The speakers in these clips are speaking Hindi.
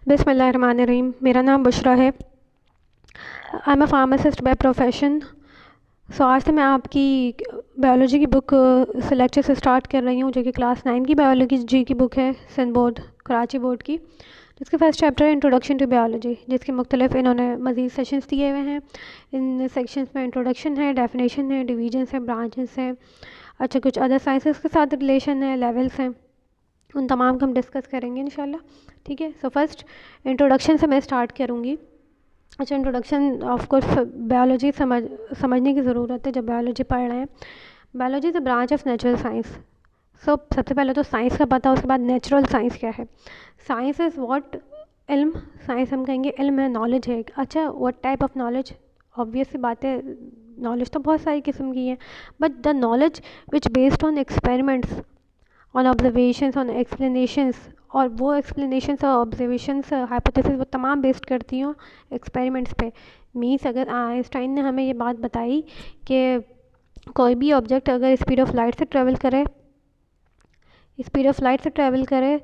बिस्मिल्लाहिर्रहमानिर्रहीम। मेरा नाम बुशरा है। I am a pharmacist by profession. आज से मैं आपकी बायोलॉजी की बुक से लेक्चर से स्टार्ट कर रही हूँ, जो कि क्लास 9 की बायोलॉजी जी की बुक है, सिंध बोर्ड कराची बोर्ड की, जिसके फर्स्ट चैप्टर है इंट्रोडक्शन टू बायोलॉजी, जिसके मुख्तलिफ इन्होंने मज़ीद सेशंस दिए हुए हैं। इन सेक्शंस में इंट्रोडक्शन है, डेफिनेशन है, डिवीजन्स है, ब्रांचेस हैं, अच्छा कुछ अदर साइंसेस के साथ रिलेशन है, लेवल्स हैं, उन तमाम को हम डिस्कस करेंगे इंशाल्लाह। ठीक है। सो फर्स्ट इंट्रोडक्शन से मैं स्टार्ट करूँगी। अच्छा, इंट्रोडक्शन ऑफ कोर्स बायोलॉजी समझने की ज़रूरत है जब बायोलॉजी पढ़ रहे हैं। Biology is a branch of natural science. सो सबसे पहले तो साइंस का पता, उसके बाद नेचुरल साइंस क्या है। साइंस इज़ व्हाट, इल्म। साइंस हम कहेंगे इल्म है, नॉलेज है। अच्छा, what type of knowledge, obvious सी बात है, नॉलेज तो बहुत सारी किस्म की है, but the knowledge which based on experiments, on observations, on explanations, और वो एक्सप्लेनेशंस और ऑब्जर्वेशंस हाइपोथेसिस वो तमाम बेस्ड करती हूँ एक्सपेरिमेंट्स पे। मीन्स अगर आइंस्टाइन ने हमें ये बात बताई कि कोई भी ऑब्जेक्ट अगर स्पीड ऑफ लाइट से ट्रेवल करे,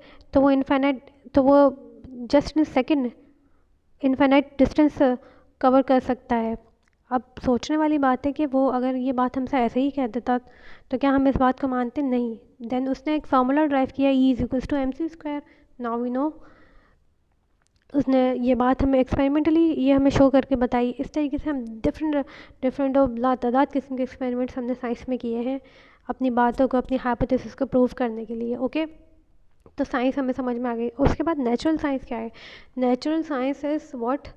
तो वो just in second infinite distance cover कर सकता है। अब सोचने वाली बात है कि वो अगर ये बात हमसे ऐसे ही कह देता तो क्या हम इस बात को मानते? नहीं। देन उसने एक फार्मूला ड्राइव किया, E=mc²। नाउ वी नो, उसने ये बात हमें एक्सपेरिमेंटली ये हमें शो करके बताई। इस तरीके से हम डिफरेंट और लातादाद किस्म के एक्सपेरिमेंट्स हमने साइंस में किए हैं अपनी बातों को, अपनी हाइपोथेसिस को प्रूव करने के लिए। ओके, तो साइंस हमें समझ में आ गई। उसके बाद नेचुरल साइंस क्या है? नेचुरल साइंस इज़ व्हाट,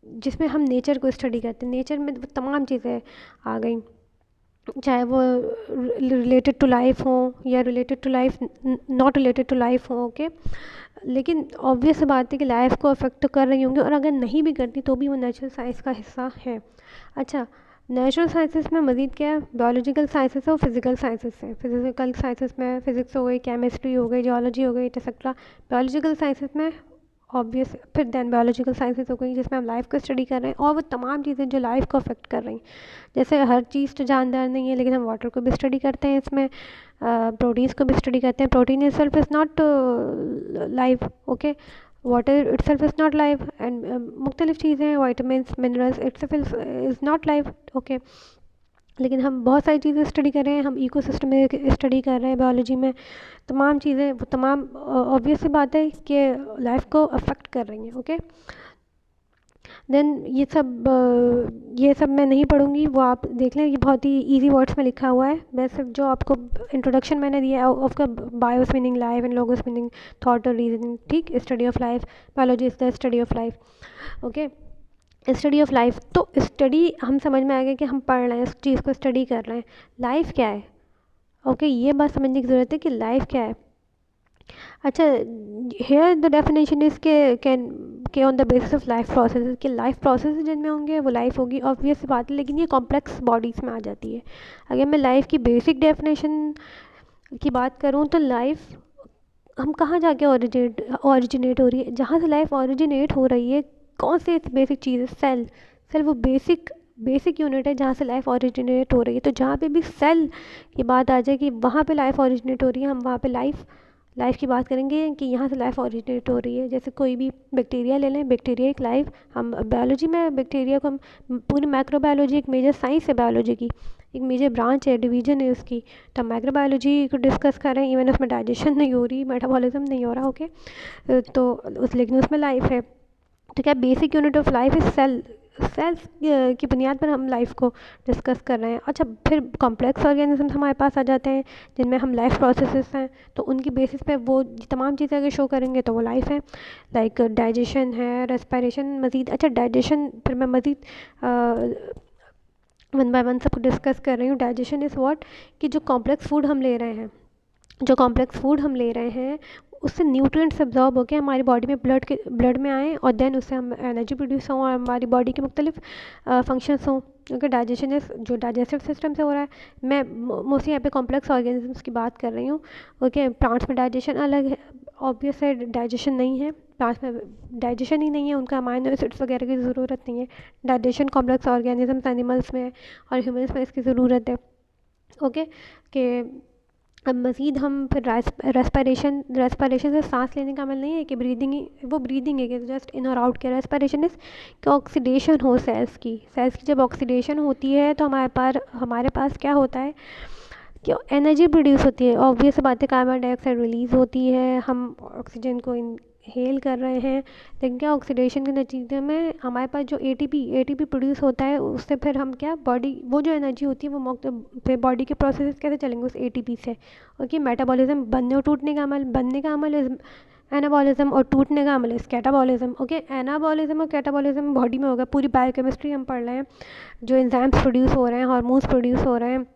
जिसमें हम नेचर को स्टडी करते हैं। नेचर में तमाम चीज़ें आ गई, चाहे वो रिलेटेड टू लाइफ हो या related to life, not related to life हो। ओके, लेकिन ऑब्वियस बात है कि लाइफ को अफेक्ट तो कर रही होंगी, और अगर नहीं भी करती तो भी वो नेचुरल साइंस का हिस्सा है। अच्छा, नेचुरल साइंसेस में मज़ीद क्या है? बायोलॉजिकल साइंसेस है और फिज़िकल साइंसेस है। फिज़िकल साइंसेस में फिज़िक्स हो गई, केमिस्ट्री हो गई, जियोलॉजी हो गई, एक्सेट्रा। बायोलॉजिकल साइंसेस में ऑब्वियस फिर दैन बायोलॉजिकल साइंसेस हो गई, जिसमें हम लाइफ को स्टडी कर रहे हैं, और वो तमाम चीज़ें जो लाइफ को अफेक्ट कर रही हैं। जैसे हर चीज़ तो जानदार नहीं है, लेकिन हम वाटर को भी स्टडी करते हैं, इसमें प्रोटीन्स को भी स्टडी करते हैं। Protein it self is not life. Okay, water it self is not life, and मुख्तलिफ चीज़ें हैं, vitamins, minerals, it self is not life. Okay, लेकिन हम बहुत सारी चीज़ें स्टडी कर रहे हैं, हम इकोसिस्टम में स्टडी कर रहे हैं बायोलॉजी में। तमाम चीज़ें, वो तमाम ऑब्वियस सी बात है कि लाइफ को अफेक्ट कर रही हैं। ओके, देन ये सब मैं नहीं पढ़ूंगी, वो आप देख लें, ये बहुत ही इजी वर्ड्स में लिखा हुआ है। मैं सिर्फ जो आपको इंट्रोडक्शन मैंने दिया है of the BIOS meaning life and logos meaning thought और रीजनिंग। ठीक, study of life, biology is the study of life. Okay, study of life, तो स्टडी हम समझ में आ गया कि हम पढ़ रहे हैं, इस चीज़ को स्टडी कर रहे हैं। लाइफ क्या है? ओके, ये बात समझने की ज़रूरत है कि लाइफ क्या है। अच्छा, हेयर द डेफिनेशन इज़ के on the basis of life process, कि लाइफ प्रोसेस जिनमें होंगे वो लाइफ होगी, ऑब्वियस बात है, लेकिन ये कॉम्प्लेक्स बॉडीज़ में आ जाती है। अगर मैं लाइफ की बेसिक डेफिनेशन की बात करूँ तो लाइफ हम कहाँ जाके ओरिजिनेट हो रही है, जहाँ से लाइफ ओरिजिनेट हो रही है, कौन से बेसिक चीज़ है? सेल वो बेसिक यूनिट है जहाँ से लाइफ ओरिजिनेट हो रही है। तो जहाँ पे भी सेल की बात आ जाए कि वहाँ पे लाइफ ओरिजिनेट हो रही है, हम वहाँ पे लाइफ की बात करेंगे कि यहाँ से लाइफ ओरिजिनेट हो रही है। जैसे कोई भी बैक्टीरिया ले लें, बैक्टीरिया एक लाइफ, हम बायोलॉजी में बैक्टीरिया को हम पूरी माइक्रोबायोलॉजी एक मेजर साइंस है, बायोलॉजी की एक मेजर ब्रांच है, डिवीजन है उसकी। तो माइक्रोबायोलॉजी को डिस्कस कर रहे हैं, इवन उसमें डाइजेशन नहीं हो रही, मेटाबॉलिज्म नहीं हो रहा। ओके, तो लेकिन उसमें लाइफ है। तो क्या basic unit of life is cells की बुनियाद पर हम लाइफ को डिस्कस कर रहे हैं। अच्छा, फिर कॉम्प्लेक्स ऑर्गेनिजम्स हमारे पास आ जाते हैं, जिनमें हम लाइफ प्रोसेसेस हैं, तो उनकी बेसिस पे वो तमाम चीज़ें अगर शो करेंगे तो वो लाइफ है। लाइक डाइजेशन है, रेस्पिरेशन मज़ीद। अच्छा, डाइजेशन फिर मैं मज़ीद वन बाय वन सबको डिस्कस कर रही हूँ। डाइजेशन इज़ व्हाट, कि जो कॉम्प्लेक्स फूड हम ले रहे हैं उससे न्यूट्रिएंट्स एब्जॉर्ब होकर हमारी बॉडी में ब्लड में आएँ, और देन उससे हम एनर्जी प्रोड्यूस हों और हमारी बॉडी के मुख्तलिफ फंक्शंस हों। क्योंकि डाइजेशन जो डाइजेस्टिव सिस्टम से हो रहा है, मैं मोस्टली यहाँ पे कॉम्प्लेक्स ऑर्गेनिजम्स की बात कर रही हूँ। ओके, प्लांट्स में डाइजेशन अलग है, ऑब्वियस है डाइजेशन नहीं है, प्लांट्स में डाइजेशन ही नहीं है, उनका अमाइनो एसिड्स वगैरह की ज़रूरत नहीं है। डाइजेशन कॉम्प्लेक्स ऑर्गेनिजम्स एनिमल्स में और ह्यूमन्स में इसकी ज़रूरत है। ओके, कि अब मज़ीद हम फिर रेस्पिरेशन से सांस लेने का अमल नहीं है कि ब्रीदिंग ही वो ब्रीदिंग है कि जस्ट इन और आउट के रेस्पिरेशन इज़ कि ऑक्सीडेशन हो सेल्स की जब ऑक्सीडेशन होती है तो हमारे पास क्या होता है कि एनर्जी प्रोड्यूस होती है। ऑब्वियस बात है, कार्बन डाइऑक्साइड रिलीज़ होती है, हम ऑक्सीजन को इनहेल कर रहे हैं, लेकिन क्या ऑक्सीडेशन के नतीजे में हमारे पास जो एटीपी प्रोड्यूस होता है, उससे फिर हम क्या बॉडी वो जो एनर्जी होती है वो फिर बॉडी के प्रोसेस कैसे चलेंगे उस एटीपी से। ओके, मेटाबॉलिज्म बनने और टूटने का अमल, बनने का अमल इज एनाबॉलिज्म और टूटने का अमल इज कैटाबॉलिज्म। ओके, एनाबॉलिज्म और कैटाबॉलिज्म बॉडी में होगा, पूरी बायोकेमिस्ट्री हम पढ़ रहे हैं, जो एंजाइम्स प्रोड्यूस हो रहे हैं, हार्मोन्स प्रोड्यूस हो रहे हैं,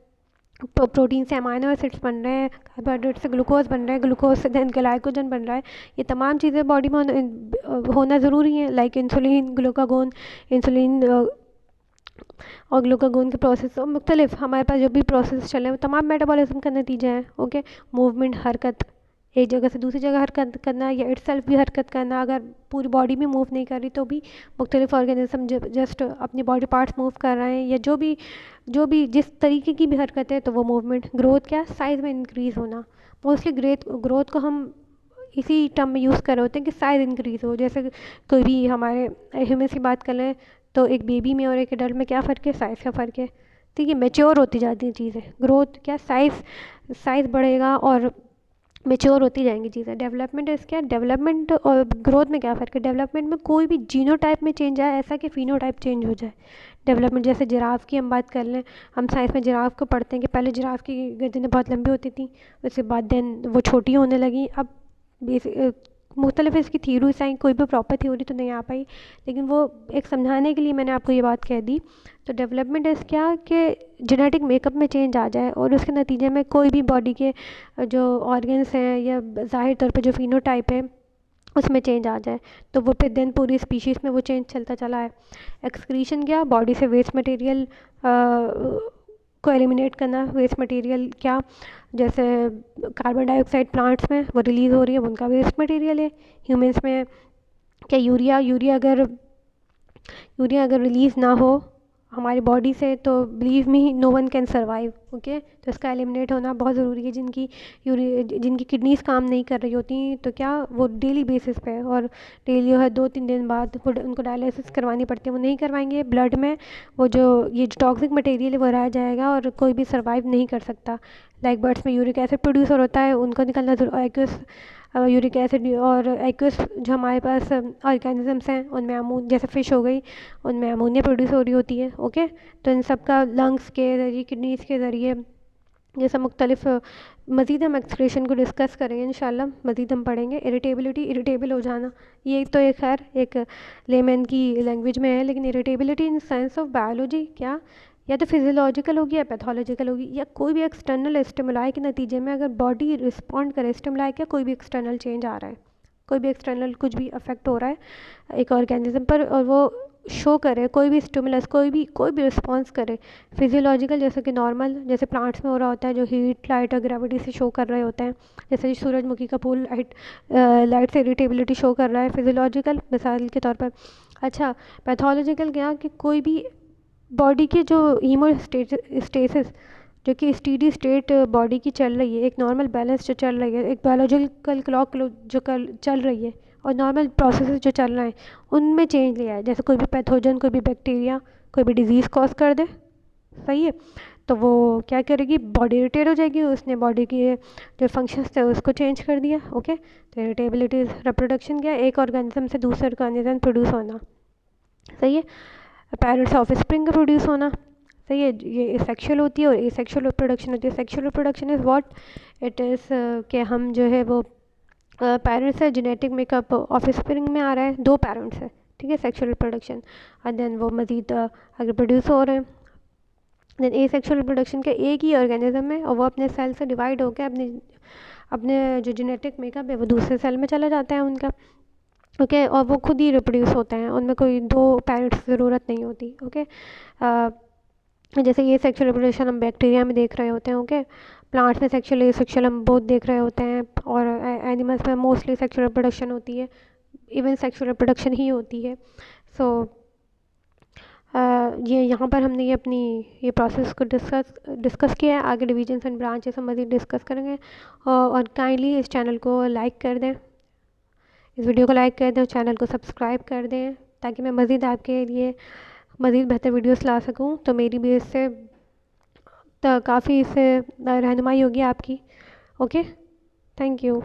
प्रोटीन से अमाइनो एसिड्स बन रहे हैं, कार्बोहाइड्रेट से ग्लूकोज बन रहा है, ग्लूकोज से देन ग्लाइकोजन बन रहा है। ये तमाम चीज़ें बॉडी में होना ज़रूरी है, लाइक इंसुलिन, ग्लूकागोन, इंसुलिन और ग्लूकागोन के प्रोसेस और मुख्तलिफ हमारे पास जो भी प्रोसेस चले वो तमाम मेटाबॉलिज्म का नतीजा है। ओके, मूवमेंट, हरकत, एक जगह से दूसरी जगह हरकत करना या इटसेल्फ भी हरकत करना, अगर पूरी बॉडी भी मूव नहीं कर रही तो भी मुख्तलिफ ऑर्गेनिज्म जस्ट अपनी बॉडी पार्ट्स मूव कर रहे हैं, या जो भी जिस तरीके की भी हरकत है तो वो मूवमेंट। ग्रोथ क्या, साइज़ में इंक्रीज़ होना। मोस्टली ग्रोथ को हम इसी टर्म में यूज़ कर रहे होते हैं कि साइज़ इंक्रीज़ हो। जैसे कोई भी हमारे ह्यूमन्स की बात कर लें तो एक बेबी में और एक एडल्ट में क्या फ़र्क है, साइज़ का फ़र्क है। ठीक है, मैच्योर होती जाती हैं चीज़ें। ग्रोथ क्या, साइज़ बढ़ेगा और मैच्योर होती जाएंगी चीज़ें। डेवलपमेंट इस क्या, डेवलपमेंट और ग्रोथ में क्या फ़र्क है। डेवलपमेंट में कोई भी जीनोटाइप में चेंज आए, ऐसा कि फिनोटाइप चेंज हो जाए। डेवलपमेंट जैसे जिराफ की हम बात कर लें, हम साइंस में जिराफ को पढ़ते हैं कि पहले जिराफ की गर्दनें बहुत लंबी होती थी, उसके बाद देन वो छोटी होने लगी। अब मुख्तलिफ इसकी थ्योरीज आई, कोई भी प्रॉपर थ्योरी तो नहीं आ पाई, लेकिन वो एक समझाने के लिए मैंने आपको ये बात कह दी। तो डेवलपमेंट इस क्या कि जेनेटिक मेकअप में चेंज आ जाए और उसके नतीजे में कोई भी बॉडी के जो ऑर्गन्स हैं या ज़ाहिर तौर पे जो फिनोटाइप है उसमें चेंज आ जाए, तो वो फिर देन पूरी स्पीशीज़ में वो चेंज चलता चला है। एक्सक्रीशन क्या, बॉडी से वेस्ट मटेरियल को एलिमिनेट करना। वेस्ट मटेरियल क्या, जैसे कार्बन डाइऑक्साइड प्लांट्स में वो रिलीज़ हो रही है, वो उनका वेस्ट मटेरियल है। ह्यूमंस में क्या, यूरिया अगर रिलीज़ ना हो हमारी बॉडी से तो believe me know one can survive. Okay, तो इसका एलिमिनेट होना बहुत ज़रूरी है। जिनकी किडनीज काम नहीं कर रही होती तो क्या वो डेली बेसिस पे और डेली जो है 2-3 दिन बाद उनको डायलिसिस करवानी पड़ती है, वो नहीं करवाएंगे, ब्लड में वो जो ये टॉक्सिक मटेरियल है वो रह जाएगा और कोई भी सर्वाइव नहीं कर सकता। लाइक बर्ड्स में यूरिक एसिड प्रोड्यूसर होता है, उनको निकलना एक्वस यूरिक एसिड और एक्वस जो हमारे पास ऑर्गेनिजम्स हैं उनमें जैसे फ़िश हो गई, उनमें अमोनिया प्रोड्यूस हो रही होती है। ओके, तो इन सब का लंग्स के ज़रिए, किडनीज़ के ज़रिए, ये सब मुख्तलिफ मज़ीद हम एक्सक्रीशन को डिस्कस करेंगे इंशाल्लाह, मज़ीद हम पढ़ेंगे। इरिटेबल हो जाना, ये तो एक खैर एक लेमैन की लैंग्वेज में है, लेकिन irritability in science of biology क्या या तो फिजियोलॉजिकल होगी या पैथोलॉजिकल होगी, या कोई भी एक्सटर्नल स्टिमुलाई के नतीजे में अगर बॉडी रिस्पॉन्ड करे, स्टिमुलाई क्या, कोई भी एक्सटर्नल चेंज आ रहा है, कोई भी एक्सटर्नल कुछ भी अफेक्ट हो रहा है एक ऑर्गेनिज्म पर और वो शो करे, कोई भी स्टिमुलस, कोई भी रिस्पॉन्स करे। फिजियोलॉजिकल जैसे कि नॉर्मल, जैसे प्लांट्स में हो रहा होता है जो हीट, लाइट और ग्रेविटी से शो कर रहे होते हैं, जैसे सूरजमुखी का फूल लाइट से इरिटेबिलिटी शो कर रहा है, फिजियोलॉजिकल मिसाल के तौर पर। अच्छा, पैथोलॉजिकल क्या कि कोई भी बॉडी के जो हीमोस्टेसिस जो कि स्टीडी स्टेट बॉडी की चल रही है, एक नॉर्मल बैलेंस जो चल रही है, एक बायोलॉजिकल क्लॉक जो चल रही है और नॉर्मल प्रोसेसेस जो चल रहे हैं उनमें चेंज लिया है। जैसे कोई भी पैथोजन, कोई भी बैक्टीरिया, कोई भी डिजीज़ कॉज कर दे, सही है, तो वो क्या करेगी, बॉडी इरिटेट हो जाएगी, उसने बॉडी के जो फंक्शंस थे उसको चेंज कर दिया। ओके, तो इरिटेबिलिटी रिप्रोडक्शन क्या, एक ऑर्गेनिज्म से दूसरे ऑर्गेनिज्म प्रोड्यूस होना, सही है। पेरेंट्स ऑफ स्प्रिंग का प्रोड्यूस होना, सही है, ये सेक्शुअल होती है और ए सेक्शुअल रिप्रोडक्शन होती है। Sexual reproduction is what it is कि हम जो है वो पेरेंट्स है, जेनेटिक मेकअप ऑफ स्प्रिंग में आ रहा है, 2 पेरेंट्स है, ठीक है, सेक्शुअल रिप्रोडक्शन, और देन वो मज़ीद अगर प्रोड्यूस हो रहे हैं। देन ए सेक्शुअल रिप्रोडक्शन के एक ही ऑर्गेनिज्म में और वो अपने सेल से डिवाइड होकर अपने जो जेनेटिक मेकअप है वो दूसरे सेल में चला जाता है उनका। ओके, और वो खुद ही रिप्रोड्यूस होते हैं, उनमें कोई 2 पेरेंट्स की ज़रूरत नहीं होती। ओके, जैसे ये सेक्शुअल रिप्रोडक्शन हम बैक्टीरिया में देख रहे होते हैं। ओके, प्लांट्स में सेक्शुअल एसेक्शुअल हम बहुत देख रहे होते हैं और एनिमल्स में मोस्टली सेक्शुअल रिप्रोडक्शन होती है, इवन सेक्शुअल रिप्रोडक्शन ही होती है। सो ये यहाँ पर हमने ये अपनी ये प्रोसेस को डिस्कस किया है। आगे डिवीजन्स एंड ब्रांचेस हम मज़ीद डिस्कस करेंगे। और काइंडली इस चैनल को लाइक कर दें, इस वीडियो को लाइक कर दें और चैनल को सब्सक्राइब कर दें, ताकि मैं मज़ीद आपके लिए मज़ीद बेहतर वीडियोस ला सकूं। तो मेरी भी इससे काफ़ी इससे रहनुमाई होगी आपकी। Okay, thank you.